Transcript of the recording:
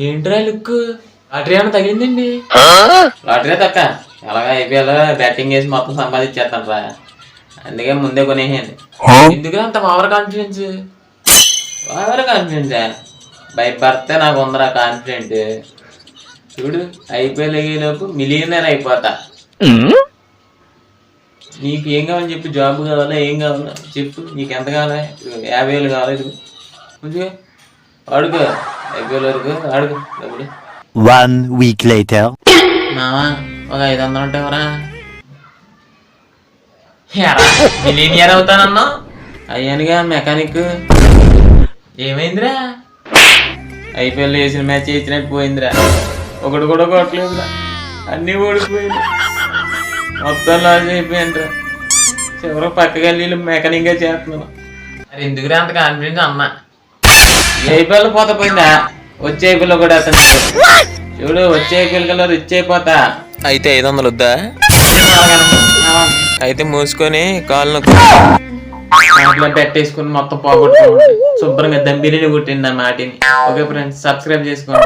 ఏంట్రా look lottery ఏమైనా తగిలిందండి? Lottery తక్క అలాగా ఐపీఎల్ బ్యాటింగ్ వేసి మొత్తం సంపాదించేస్తాను రా, అందుకే ముందే కొనేసేయండి. ఎందుకు అంత ఓవర్ కాన్ఫిడెన్స్? భయపడితే నాకు ఉందరా కాన్ఫిడెంట్. చూడు ఐపీఎల్ అయ్యేలోపు మిలియనర్ అయిపోతా. నీకు ఏం కావాలని చెప్పు, జాబ్ కావాలా ఏం కావాలా చెప్పు, నీకు ఎంత కావాలి? 50,000 కావాలి, ఇది కొంచెం అడుగు, ఐపీఎల్ వరకు అడుగు డబ్బులు. 1 week later. మామా ఒక 500 ఉంటావరా? మిలియనియర్ అవుతానన్నా అయ్యానుగా మెకానిక్. ఏమైందిరా? ఐపీఎల్ వేసిన మ్యాచ్ వేసినట్టు పోయిందిరా, ఒకటి కూడా కొట్టలేదురా, అన్నీ ఓడిపోయింది, మొత్తం లాస్ అయిపోయిందిరా. చివరికి పక్కకి వెళ్ళి మెకానిక్ గా చేస్తున్నాను. అది ఎందుకురా అంత కాన్ఫిడెన్స్ అన్నా? ఐపీఎల్ పోతా పోయిందా, వచ్చే ఐపీఎల్ కూడా అతను చూడు, వచ్చే ఐపీఎల్ కల్లా రిచ్ అయిపోతా. అయితే 500 వద్దా? అయితే మూసుకొని కాళ్ళు నొక్కి పెట్టేసుకుని మొత్తం పోగొట్టుకోండి, శుభ్రంగా దమ్ బిర్యానీ కొట్టింది ఆ మాటిని. ఓకే ఫ్రెండ్స్, సబ్స్క్రైబ్ చేసుకోండి.